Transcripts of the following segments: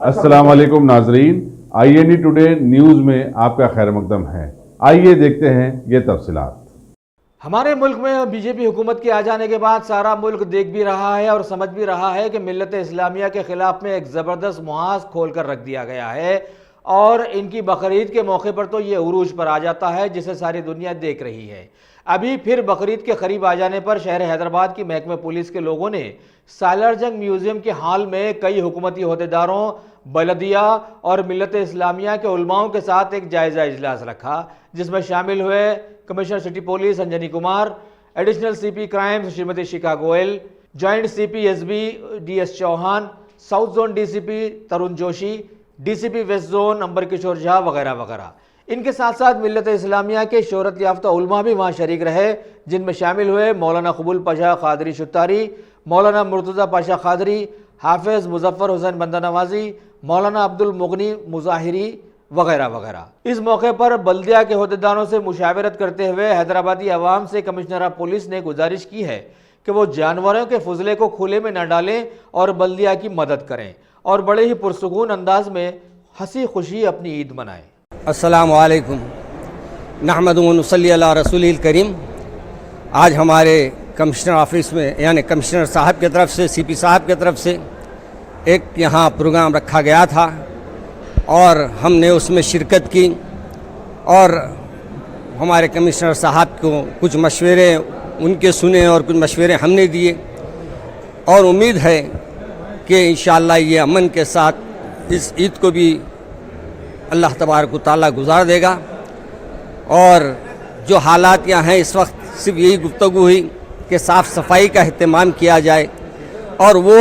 अस्सलाम वालेकुम नाजरीन, INE टुडे न्यूज़ में आपका खैर मकदम है। आइए देखते हैं ये तफसीलात। हमारे मुल्क में बीजेपी हुकूमत के आ जाने के बाद सारा मुल्क देख भी रहा है और समझ भी रहा है कि मिल्लत इस्लामिया के खिलाफ में एक ज़बरदस्त मुहाज खोल कर रख दिया गया है और इनकी बकरीद के मौके पर तो ये उरूज पर आ जाता है जिसे सारी दुनिया देख रही है। अभी फिर बकरीद के करीब आ जाने पर शहर हैदराबाद की महकमे पुलिस के लोगों ने सालारजंग म्यूजियम के हाल में कई हुकूमती अहदेदारों, बलदिया और मिल्लत इस्लामिया के उलमाओं के साथ एक जायजा इजलास रखा, जिसमें शामिल हुए commissioner city police Anjani Kumar, additional CP crimes Shrimati Shikha Goyal, joint CP SB DS Chauhan, south zone DCP Tarun Joshi, DCP west zone Ambar Kishore Jha वगैरह वगैरह। इनके साथ साथ मिल्लत इस्लामिया के शोहरत याफ्ता उलमा भी वहाँ शरीक रहे, जिनमें शामिल हुए मौलाना कबूल पाशा कादरी शुत्तारी, मौलाना मुर्तज़ा पाशा कादरी, हाफिज मुजफ्फर हुसैन बंदा नवाजी, मौलाना अब्दुल मुगनी मुजाहिरी वगैरह वगैरह। इस मौके पर बल्दिया के अहदेदारों से मुशावरत करते हुए हैदराबादी अवाम से कमिश्नर पुलिस ने गुजारिश की है कि वो जानवरों के फजले को खुले में न डालें और बल्दिया की मदद करें और बड़े ही पुरसुकून अंदाज में हंसी खुशी अपनी ईद मनाएं। अस्सलामु अलैकुम नहमदुहु व नसल्ली अला रसूलिल करीम। आज हमारे कमिश्नर ऑफिस में यानी कमिश्नर साहब की तरफ से CP साहब की तरफ से एक यहाँ प्रोग्राम रखा गया था और हमने उसमें शिरकत की और हमारे कमिश्नर साहब को कुछ मशवरे उनके सुने और कुछ मशवरे हमने दिए और उम्मीद है कि इंशाअल्लाह ये अमन के साथ इस ईद को भी अल्लाह तबारक व तआला गुजार देगा। और जो हालात यहाँ हैं इस वक्त सिर्फ यही गुफ्तगू हुई कि साफ़ सफाई का अहतमाम किया जाए और वो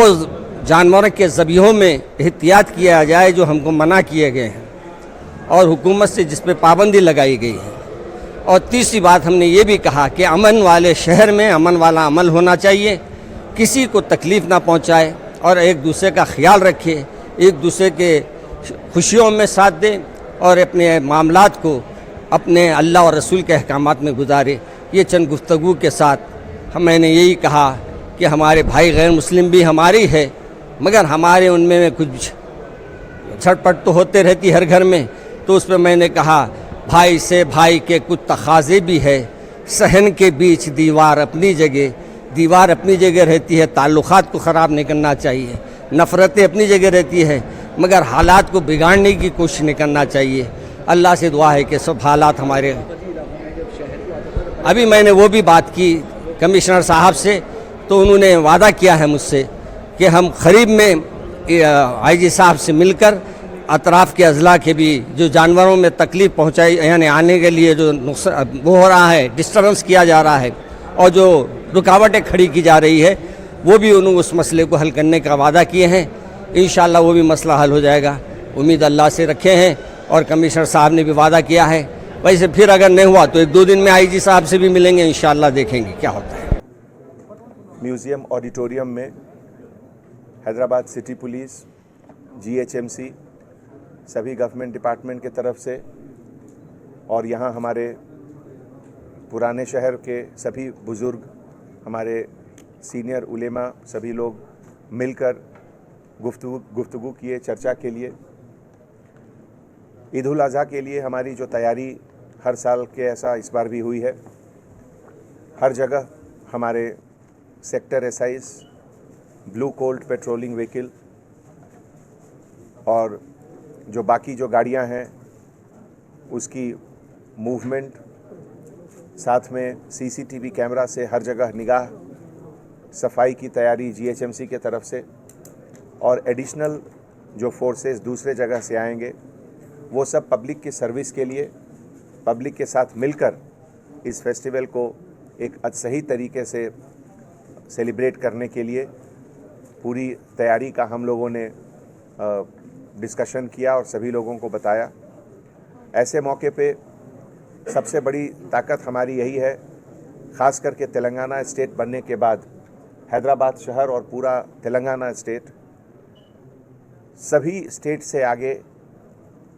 जानवरों के ज़बीहों में एहतियात किया जाए जो हमको मना किए गए हैं और हुकूमत से जिस पे पाबंदी लगाई गई है। और तीसरी बात हमने ये भी कहा कि अमन वाले शहर में अमन वाला अमल होना चाहिए, किसी को तकलीफ़ ना पहुँचाए और एक दूसरे का ख्याल रखे, एक दूसरे के खुशियों में साथ दें और अपने मामलात को अपने अल्लाह और रसूल के अहकामात में गुजारे। ये चंद गुफ्तगू के साथ मैंने यही कहा कि हमारे भाई गैर मुस्लिम भी हमारी है, मगर हमारे उनमें कुछ छटपट तो होते रहती हर घर में। तो उस पर मैंने कहा भाई से भाई के कुछ तकाज़े भी है, सहन के बीच दीवार अपनी जगह रहती है। ताल्लुक़ात को ख़राब नहीं करना चाहिए, नफ़रतें अपनी जगह रहती है, मगर हालात को बिगाड़ने की कोशिश नहीं करना चाहिए। अल्लाह से दुआ है कि सब हालात हमारे। अभी मैंने वो भी बात की कमिश्नर साहब से, तो उन्होंने वादा किया है मुझसे कि हम करीब में IG साहब से मिलकर अतराफ़ के अज़ला के भी जो जानवरों में तकलीफ़ पहुँचाई यानी आने के लिए जो नुकसान वो हो रहा है, डिस्टर्बेंस किया जा रहा है और जो रुकावटें खड़ी की जा रही है, वो भी उन्होंने उस मसले को हल करने का वादा किए हैं। इंशाअल्लाह वो भी मसला हल हो जाएगा, उम्मीद अल्लाह से रखे हैं। और कमिश्नर साहब ने भी वादा किया है। वैसे फिर अगर नहीं हुआ तो 1-2 दिन में IG साहब से भी मिलेंगे, इंशाअल्लाह देखेंगे क्या होता है। म्यूज़ियम ऑडिटोरियम में हैदराबाद सिटी पुलिस, GHMC, सभी गवर्नमेंट डिपार्टमेंट की तरफ से और यहाँ हमारे पुराने शहर के सभी बुज़ुर्ग, हमारे सीनियर उलेमा, सभी लोग मिलकर गुफ्तगू किए चर्चा के लिए। ईद उल अज़हा के लिए हमारी जो तैयारी हर साल के ऐसा इस बार भी हुई है। हर जगह हमारे sector SIs, blue Colt patrolling vehicle और जो बाकी जो गाड़ियां हैं उसकी मूवमेंट, साथ में CCTV कैमरा से हर जगह निगाह, सफाई की तैयारी GHMC के तरफ से और एडिशनल जो फोर्सेस दूसरे जगह से आएंगे वो सब पब्लिक की सर्विस के लिए, पब्लिक के साथ मिलकर इस फेस्टिवल को एक सही तरीके से सेलिब्रेट करने के लिए पूरी तैयारी का हम लोगों ने डिस्कशन किया और सभी लोगों को बताया। ऐसे मौके पे सबसे बड़ी ताकत हमारी यही है, ख़ास करके तेलंगाना स्टेट बनने के बाद हैदराबाद शहर और पूरा तेलंगाना स्टेट सभी स्टेट से आगे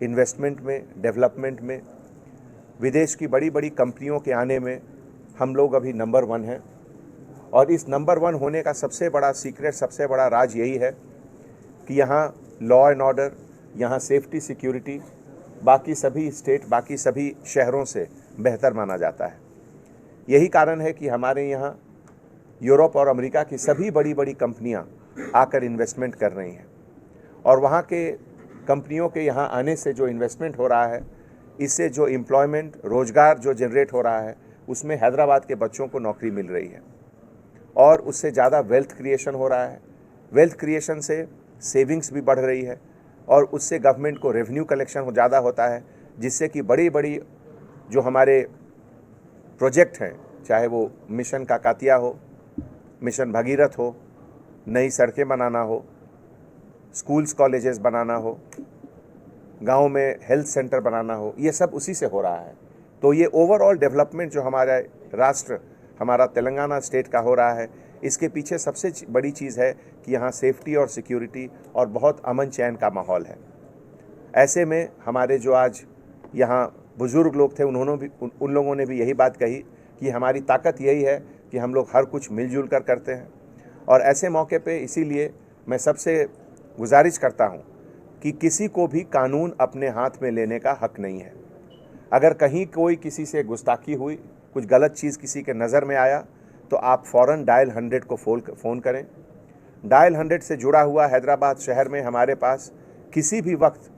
इन्वेस्टमेंट में, डेवलपमेंट में, विदेश की बड़ी बड़ी कंपनियों के आने में हम लोग अभी नंबर 1 हैं। और इस नंबर 1 होने का सबसे बड़ा सीक्रेट, सबसे बड़ा राज यही है कि यहाँ लॉ एंड ऑर्डर, यहाँ सेफ्टी सिक्योरिटी बाकी सभी स्टेट, बाकी सभी शहरों से बेहतर माना जाता है। यही कारण है कि हमारे यहाँ यूरोप और अमेरिका की सभी बड़ी बड़ी कंपनियाँ आकर इन्वेस्टमेंट कर रही हैं, और वहाँ के कंपनियों के यहाँ आने से जो इन्वेस्टमेंट हो रहा है, इससे जो एम्प्लॉयमेंट, रोजगार जो जनरेट हो रहा है, उसमें हैदराबाद के बच्चों को नौकरी मिल रही है और उससे ज़्यादा वेल्थ क्रिएशन हो रहा है। वेल्थ क्रिएशन से सेविंग्स भी बढ़ रही है और उससे गवर्नमेंट को रेवेन्यू कलेक्शन ज़्यादा होता है, जिससे कि बड़ी बड़ी जो हमारे प्रोजेक्ट हैं, चाहे वो मिशन काकातिया हो, मिशन भगीरथ हो, नई सड़कें बनाना हो, स्कूल्स कॉलेजेस बनाना हो, गांव में हेल्थ सेंटर बनाना हो, ये सब उसी से हो रहा है। तो ये ओवरऑल डेवलपमेंट जो हमारा राष्ट्र, हमारा तेलंगाना स्टेट का हो रहा है, इसके पीछे सबसे बड़ी चीज़ है कि यहाँ सेफ्टी और सिक्योरिटी और बहुत अमन चैन का माहौल है। ऐसे में हमारे जो आज यहाँ बुज़ुर्ग लोग थे, उन लोगों ने भी यही बात कही कि हमारी ताकत यही है कि हम लोग हर कुछ मिलजुल कर करते हैं। और ऐसे मौके पे इसीलिए मैं सबसे गुजारिश करता हूँ कि किसी को भी कानून अपने हाथ में लेने का हक नहीं है। अगर कहीं कोई किसी से गुस्ताखी हुई, कुछ गलत चीज़ किसी के नज़र में आया, तो आप फ़ौरन डायल 100 को फ़ोन करें। डायल 100 से जुड़ा हुआ हैदराबाद शहर में हमारे पास किसी भी वक्त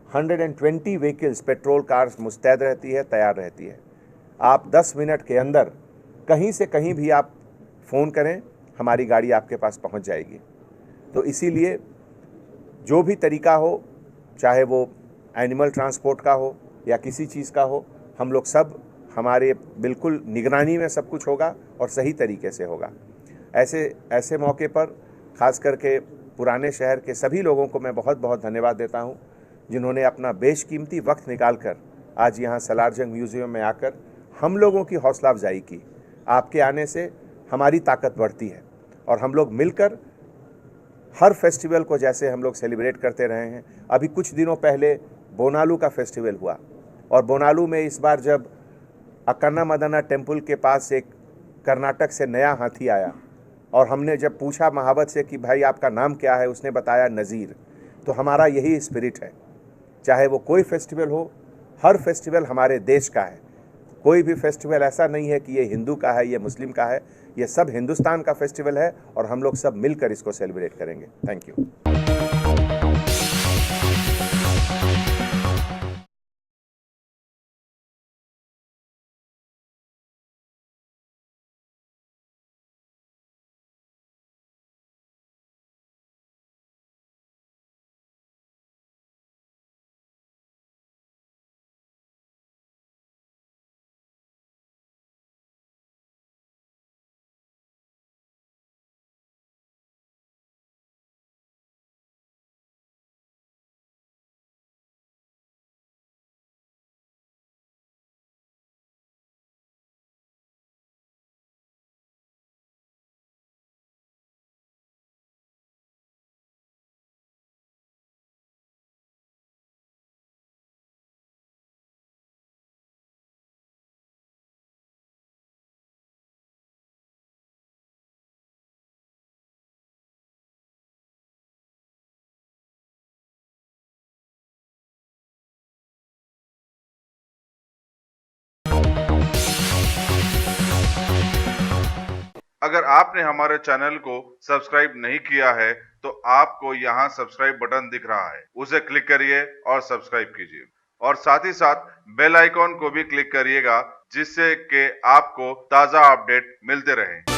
120 व्हीकल्स, पेट्रोल कार्स मुस्तैद रहती है, तैयार रहती है। आप 10 मिनट के अंदर कहीं से कहीं भी आप फ़ोन करें, हमारी गाड़ी आपके पास पहुंच जाएगी। तो इसीलिए जो भी तरीका हो, चाहे वो एनिमल ट्रांसपोर्ट का हो या किसी चीज़ का हो, हम लोग सब, हमारे बिल्कुल निगरानी में सब कुछ होगा और सही तरीके से होगा। ऐसे मौके पर ख़ास करके पुराने शहर के सभी लोगों को मैं बहुत बहुत धन्यवाद देता हूं, जिन्होंने अपना बेशकीमती वक्त निकालकर आज यहाँ सलारजंग म्यूज़ियम में आकर हम लोगों की हौसला अफजाई की। आपके आने से हमारी ताकत बढ़ती है और हम लोग मिलकर हर फेस्टिवल को जैसे हम लोग सेलिब्रेट करते रहे हैं। अभी कुछ दिनों पहले बोनालू का फेस्टिवल हुआ और बोनालू में इस बार जब अक्कन्ना मदन्ना टेम्पल के पास एक कर्नाटक से नया हाथी आया और हमने जब पूछा महावत से कि भाई आपका नाम क्या है, उसने बताया नज़ीर। तो हमारा यही स्पिरिट है, चाहे वो कोई फेस्टिवल हो, हर फेस्टिवल हमारे देश का है। कोई भी फेस्टिवल ऐसा नहीं है कि ये हिंदू का है, ये मुस्लिम का है, ये सब हिंदुस्तान का फेस्टिवल है और हम लोग सब मिलकर इसको सेलिब्रेट करेंगे। Thank you. अगर आपने हमारे चैनल को सब्सक्राइब नहीं किया है तो आपको यहाँ सब्सक्राइब बटन दिख रहा है, उसे क्लिक करिए और सब्सक्राइब कीजिए और साथ ही साथ बेल आइकॉन को भी क्लिक करिएगा, जिससे कि आपको ताज़ा अपडेट मिलते रहें।